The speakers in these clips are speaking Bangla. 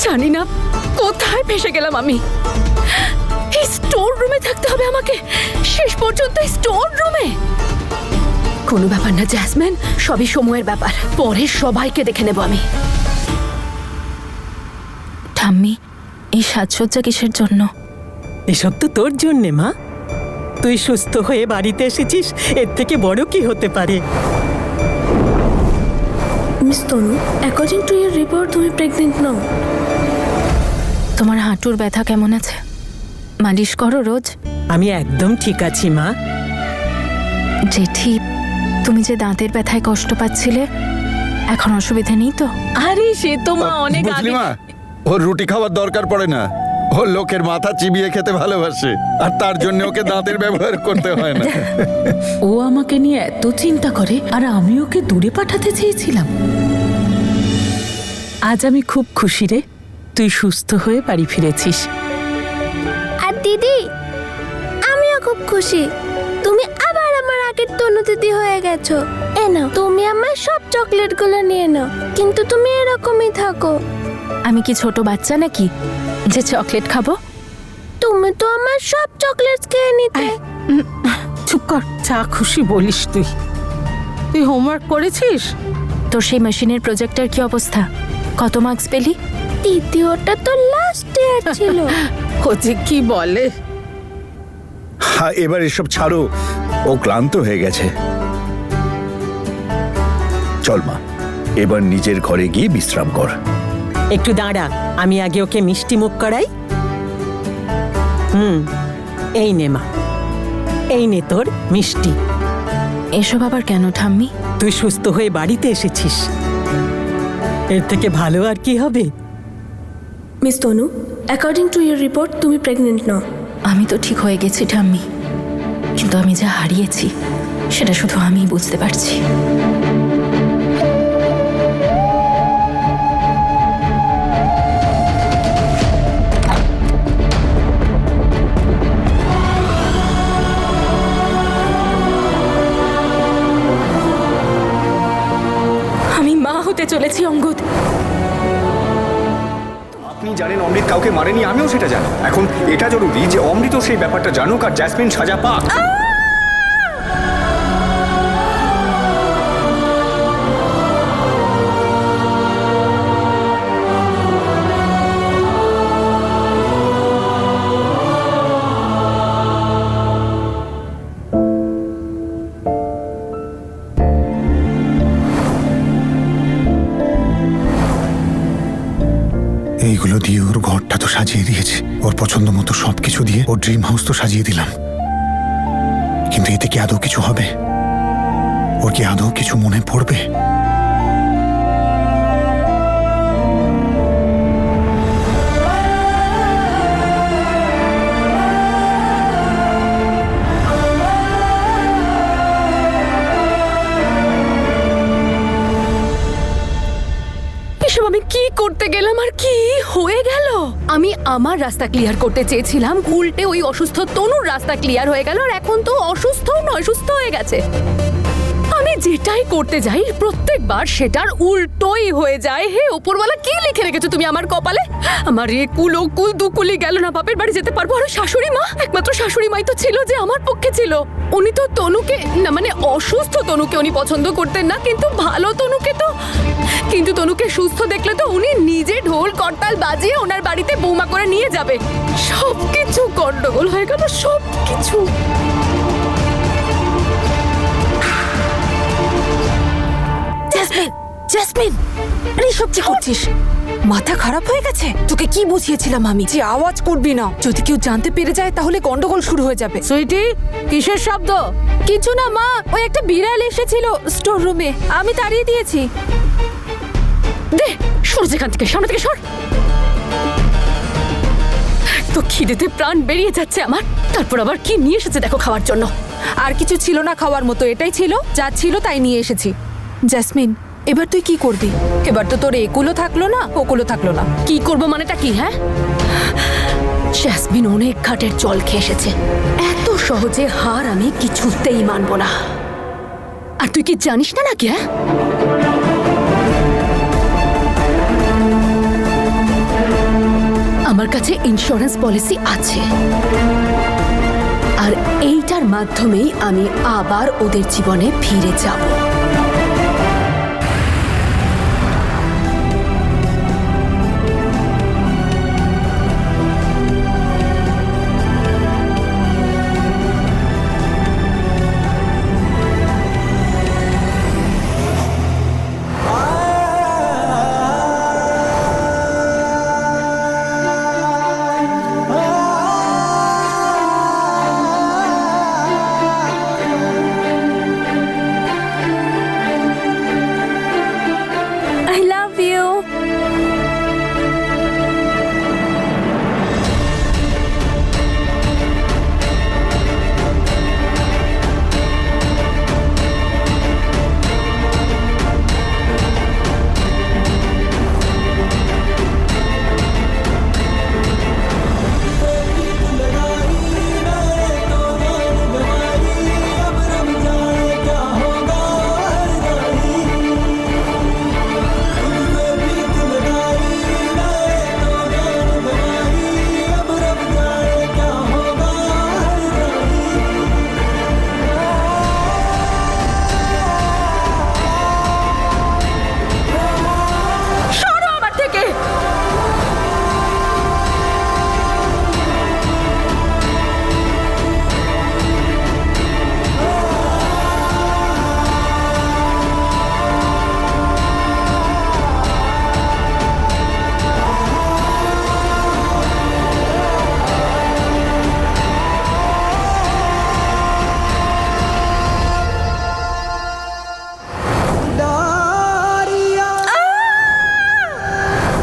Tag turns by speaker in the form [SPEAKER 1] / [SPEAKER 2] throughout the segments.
[SPEAKER 1] জানি না কোথায় ফেসে গেলাম আমি। এই স্টোর রুমে থাকতে হবে আমাকে শেষ পর্যন্ত, স্টোর রুমে। কোনো ব্যাপার না জ্যাসমিন, সবই সময়ের ব্যাপার, পরে সবাইকে দেখে নেব আমি।
[SPEAKER 2] ঠাম্মি, এই সাজসজ্জা কিসের জন্য?
[SPEAKER 3] এসব তো তোর জন্যে মা। তুই সুস্থ হয়ে বাড়িতে এসেছিস, এর থেকে বড় কি হতে পারে?
[SPEAKER 4] Miss Tanu, according to year report তুমি প্রেগনেন্ট নও।
[SPEAKER 2] তোমার হাঁটুর ব্যথা কেমন আছে? মালিশ করো রোজ?
[SPEAKER 3] আমি একদম ঠিক আছি মা।
[SPEAKER 2] জেঠি, তুমি যে দাঁতের ব্যথায় কষ্ট পাচ্ছিলে, এখন অসুবিধা নেই তো?
[SPEAKER 3] আরে সে তো মা অনেক
[SPEAKER 5] বুঝলি
[SPEAKER 3] আগে।
[SPEAKER 5] মা, ওর রুটি খাওয়ার দরকার পড়ে না। ও লোকের মাথা চিবিয়ে খেতে ভালোবাসে, আর তার জন্য ওকে দাঁতের ব্যবহার করতে হয় না।
[SPEAKER 6] ও আমাকে নিয়ে এত চিন্তা করে, আর আমি ওকে দূরে পাঠাতে চেয়েছিলাম। আজ আমি খুব খুশি রে, তুই সুস্থ হয়ে বাড়ি ফিরেছিস।
[SPEAKER 4] আর দিদি, আমিও খুব খুশি। তুমি আবার আমার আগের তনু দিদি হয়ে গেছো। এ নাও, তুমি আমার সব চকলেটগুলো নিয়ে নাও, কিন্তু তুমি এরকমই থাকো।
[SPEAKER 2] আমি কি ছোট বাচ্চা নাকি যে চকলেট খাবো?
[SPEAKER 4] তুমি তো আমার সব চকলেটস খেয়ে নিতে।
[SPEAKER 6] চুপ কর, যা খুশি বলিস তুই। তুই হোমওয়ার্ক করেছিস?
[SPEAKER 2] তোর সেই মেশিনের প্রজেক্টের কি অবস্থা? কত মার্কস পেলি?
[SPEAKER 4] দ্বিতীয়টা তো লাস্ট ইয়ার ছিল।
[SPEAKER 6] ও যে কি বলে।
[SPEAKER 5] হ্যাঁ, এবার এসব ছাড়ো, ও ক্লান্ত হয়ে গেছে। চল মা, এবার নিজের ঘরে গিয়ে বিশ্রাম কর।
[SPEAKER 3] একটু দাঁড়া, আমি আগে ওকে মিষ্টি মুখ করাই। এই নে মা, এই নে তোর মিষ্টি।
[SPEAKER 2] এসব আবার কেন ঠাম্মি?
[SPEAKER 3] তুই সুস্থ হয়ে বাড়িতে এসেছিস, এর থেকে ভালো আর কি হবে?
[SPEAKER 4] Miss Tanu, according to year report তুমি প্রেগনেন্ট নও।
[SPEAKER 2] আমি তো ঠিক হয়ে গেছি ঠাম্মি, কিন্তু আমি যা হারিয়েছি সেটা শুধু আমিই বুঝতে পারছি। আমি মা হতে চলেছি অঙ্গদ।
[SPEAKER 7] আপনি জানেন অমৃত কাউকে মারেনি, আমিও সেটা জানি। এখন এটা জরুরি যে অমৃত সেই ব্যাপারটা জানুক আর জ্যাসমিন সাজা পাক।
[SPEAKER 8] এইগুলো দিয়ে ওর ঘরটা তো সাজিয়ে দিয়েছি, ওর পছন্দ মতো সবকিছু দিয়ে ওর ড্রিম হাউস তো সাজিয়ে দিলাম, কিন্তু এতে কি আদৌ কিছু হবে? ওর কি আদৌ কিছু মনে পড়বে?
[SPEAKER 1] এসব আমি কি করতে গেলাম আর কি হয়ে গেল? আমি আমার রাস্তা ক্লিয়ার করতে চেয়েছিলাম, উল্টে ওই অসুস্থ তনুর রাস্তা ক্লিয়ার হয়ে গেল, আর এখন তো অসুস্থ নয়, সুস্থ হয়ে গেছে। আমি যেটাই করতে যাই প্রত্যেকবার সেটার উল্টোই হয়ে যায়। হে উপরওয়ালা, কি লিখে রেখেছো তুমি আমার কপালে? আমার এ কুল ও কুল দুকুলি গেল না, বাপের বাড়ি যেতে পারবো। আর শাশুড়ি মা, একমাত্র শাশুড়ি মাই তো ছিল যে আমার পক্ষে ছিল। উনি তো তনুকে না, মানে অসুস্থ তনুকে উনি পছন্দ করতেন না, কিন্তু ভালো তনুকে তো, কিন্তু তনুকে সুস্থ দেখলে তো উনি নিজে ঢোল করতাল বাজিয়ে ওনার বাড়িতে বৌমা করে নিয়ে যাবে। সবকিছু গন্ডগোল হয়ে গেল, সবকিছু।
[SPEAKER 9] জ্যাসমিন, জ্যাসমিন, আরে সব কি করছিস? মাথা খারাপ হয়ে গেছে? তোকে কি বুঝিয়েছিলাম আমি যে আওয়াজ করবি না? যদি কেউ জানতে পেরে যায় তাহলে গন্ডগোল শুরু হয়ে যাবে।
[SPEAKER 1] সুইটি, কিসের শব্দ? কিছু না মা, ওই একটা বিড়াল এসেছিল স্টোর রুমে, আমি তাড়িয়ে দিয়েছি। দে, সর যেখান থেকে, সামনে থেকে সর। তো খিদেতে প্রাণ বেরিয়ে যাচ্ছে আমার, তারপর আবার কি নিয়ে এসেছে দেখো খাওয়ার জন্য।
[SPEAKER 9] আর কিছু ছিল না খাওয়ার মতো, এটাই ছিল যা ছিল তাই নিয়ে এসেছি। জ্যাসমিন, এবার তুই কি করবি? এবার তো তোর একুলো থাকলো না, ওকুলো থাকলো না।
[SPEAKER 1] কি করবো মানেটা কি? হ্যাঁ, জ্যাসমিন অনেক ঘাটের জল খেয়ে এসেছে, এত সহজে হার আমি কিছুতেই মানবো না। আর তুই কি জানিস না নাকি? হ্যাঁ, আমার কাছে ইন্স্যুরেন্স পলিসি আছে, আর এইটার মাধ্যমেই আমি আবার ওদের জীবনে ফিরে যাব।
[SPEAKER 2] I love you.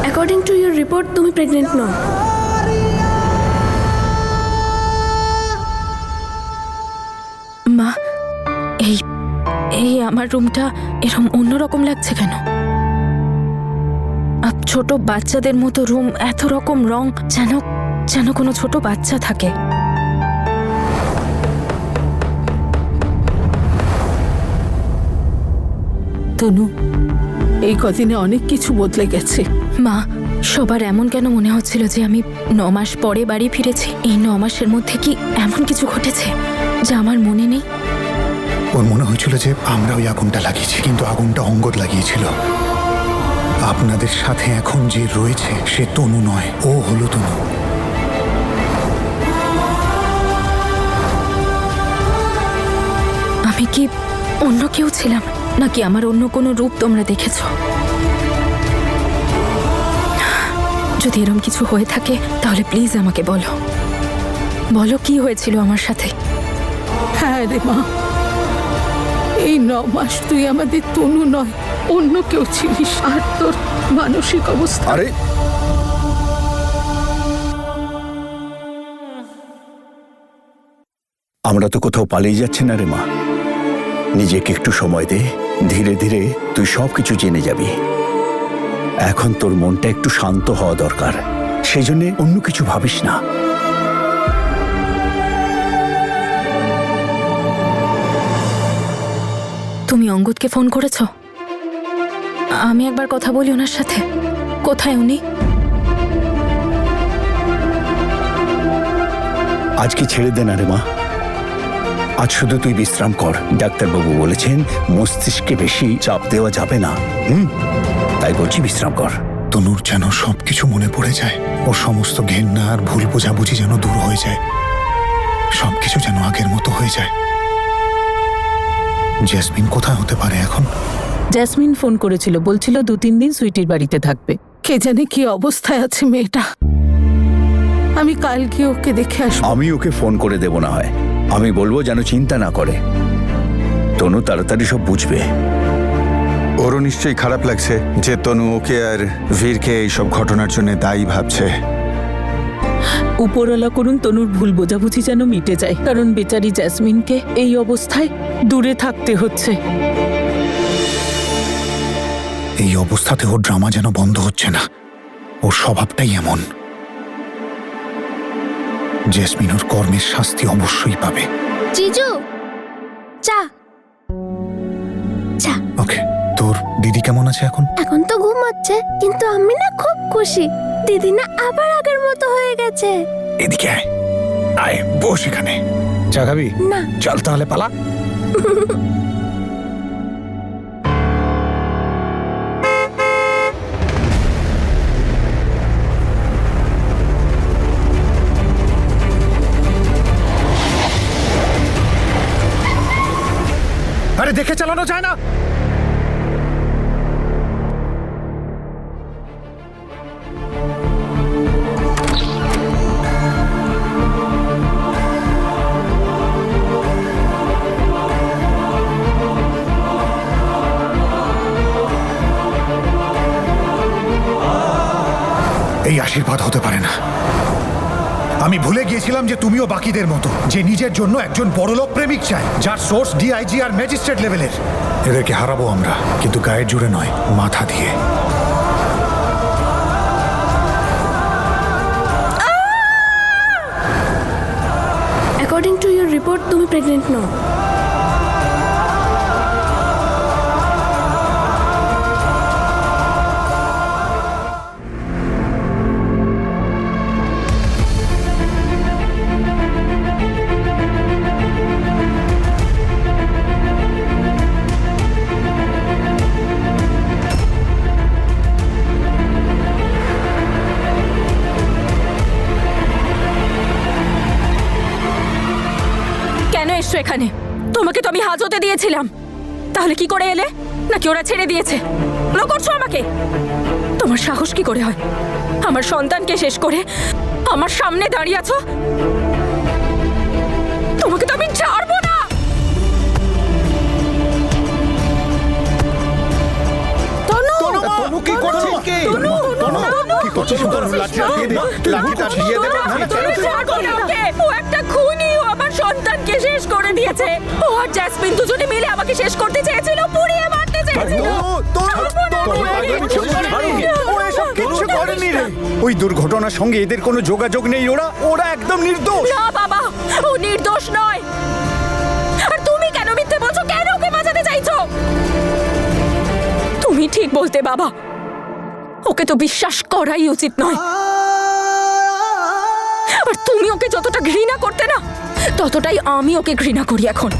[SPEAKER 4] According to your report তুমি প্রেগনেন্ট নও।
[SPEAKER 2] মা, এই এই আমার রুমটা এরকম অন্যরকম লাগছে কেন? ছোট বাচ্চাদের মতো রুম, এত রকম রং, যেন যেন কোনো ছোট বাচ্চা থাকে।
[SPEAKER 6] তনু, এই কদিনে অনেক কিছু বদলে গেছে।
[SPEAKER 2] মা, সবার এমন কেন মনে হচ্ছিল যে আমি 9 মাস পরে বাড়ি ফিরেছি? এই 9 মাসের মধ্যে কি এমন কিছু ঘটেছে যা আমার মনে নেই?
[SPEAKER 8] ওর মনে হয়েছিল যে আমরা ওই আগুনটা লাগিয়েছি, কিন্তু আগুনটা অঙ্গদ লাগিয়েছিল। আপনাদের সাথে এখন যে রয়েছে সে তনু নয়, ও হলো তনু।
[SPEAKER 2] আমি কি অন্য কেউ ছিলাম, নাকি আমার অন্য কোনো রূপ তোমরা দেখেছ? যদি এরকম কিছু হয়ে থাকে তাহলে প্লিজ আমাকে বলো, বলো কি হয়েছিল আমার সাথে।
[SPEAKER 6] হ্যাঁ রে মা, এই 9 মাস তুই আমাদের তনু নয়, অন্য কেউ ছিলিস। আর তোর মানসিক অবস্থা।
[SPEAKER 5] আরে
[SPEAKER 10] আমরা তো কোথাও পালিয়ে যাচ্ছি না রে মা। নিজেকে একটু সময় দে, ধীরে ধীরে তুই সবকিছু জেনে যাবি। এখন তোর মনটা একটু শান্ত হওয়া দরকার, সেই জন্য অন্য কিছু ভাবিস না।
[SPEAKER 2] তুমি অঙ্গদকে ফোন করেছ? আমি একবার কথা বলি ওনার সাথে। কোথায় উনি?
[SPEAKER 10] আজকে ছেড়ে দে না রে মা, আজ শুধু তুই বিশ্রাম কর। ডাক্তারবাবু বলেছেন মস্তিষ্কে বেশি চাপ দেওয়া যাবে না। তাই বলছি বিশ্রাম কর।
[SPEAKER 8] তনুর যেন সবকিছু মনে পড়ে যায়, ওর সমস্ত ঘেন্না আর ভুল বোঝাবুঝি যেন দূর হয়ে যায়, সবকিছু যেন আগের মতো হয়ে যায়। জেসমিন কোথায় হতে পারে এখন?
[SPEAKER 3] জেসমিন ফোন করেছিল, বলছিল 2-3 দিন সুইটির বাড়িতে থাকবে।
[SPEAKER 6] কে জানে কি অবস্থায় আছে মেয়েটা। আমি কালকে ওকে দেখে আসবো।
[SPEAKER 10] আমি ওকে ফোন করে দেব না হয়, আমি বলবো যেন চিন্তা না করে। তনু তাড়াতাড়ি সব বুঝবে।
[SPEAKER 5] ওরও নিশ্চয়ই খারাপ লাগছে যে তনু ওকে আর ভীরকে এইসব ঘটনার জন্য দায়ী ভাবছে।
[SPEAKER 3] উপরওয়ালা করুন তনুর ভুল বোঝাবুঝি যেন মিটে যায়, কারণ বেচারি জেসমিনকে এই অবস্থায় দূরে থাকতে হচ্ছে।
[SPEAKER 8] এই অবস্থাতে ওর ড্রামা যেন বন্ধ হচ্ছে না, ওর স্বভাবটাই এমন। জেসমিন ওর কর্মের শাস্তি অবশ্যই পাবে।
[SPEAKER 4] জিজু, চা। চা।
[SPEAKER 8] ওকে, তোর দিদি কেমন আছে এখন?
[SPEAKER 4] এখন তো ঘুমাচ্ছে, কিন্তু আমি না খুব খুশি। দিদি না আবার আগের মতো হয়ে গেছে।
[SPEAKER 8] এদিকে আয়, আয় বস এখানে। চা খাবি?
[SPEAKER 4] না।
[SPEAKER 8] চল তাহলে পালা। আরে দেখে চালানো যায় না? এই আশীর্বাদ হতে পারে না। আমি ভুলে গিয়েছিলাম যে তুমিও বাকিদের মতো, যে নিজের জন্য একজন বড়লোক প্রেমিক চায়, যার সোর্স ডিআইজি আর ম্যাজিস্ট্রেট লেভেলের। এদেরকে হারাবো আমরা, কিন্তু গায়ের জোরে নয়, মাথা দিয়ে।
[SPEAKER 4] অ্যাকর্ডিং টু ইউর রিপোর্ট তুমি প্রেগনেন্ট নও।
[SPEAKER 2] কেন এসছো এখানে? তোমাকে তো আমি হাজতে দিয়েছিলাম, তাহলে কি করে এলে? নাকি ওরা ছেড়ে দিয়েছে? লো করছো আমাকে? তোমার সাহস কি করে হয় আমার সন্তানকে শেষ করে আমার সামনে দাঁড়িয়ে আছো? তোমাকে তো আমি ছাড়বো না।
[SPEAKER 5] তনু কি করছিস কি? তনু কি করছিস? তনু লাঠিটা দিয়ে দে, লাঠিটা দিয়ে দে।
[SPEAKER 2] ছাড়বো না ওকে। ও একটা খুনি, ও আমার সন্তানকে শেষ করে দিয়েছে। ও আর জ্যাসমিন দুজনে মিলে আমাকে শেষ করতে চেয়েছিল, পুড়িয়ে মারতে চেয়েছিল।
[SPEAKER 7] ওই দুর্ঘটনার সঙ্গে এদের কোনো যোগাযোগ নেই। ওরা একদম নির্দোষ।
[SPEAKER 2] না বাবা, ও নির্দোষ নয়। আর তুমি কেন মিথ্যে বলছো? কেন ওকে বাঁচাতে চাইছো? তুমি ঠিক বলতে বাবা, ওকে তো বিশ্বাস করাই উচিত নয়। আর তুমি ওকে যতটা ঘৃণা করতে না, ততটাই আমি ওকে ঘৃণা করি এখন।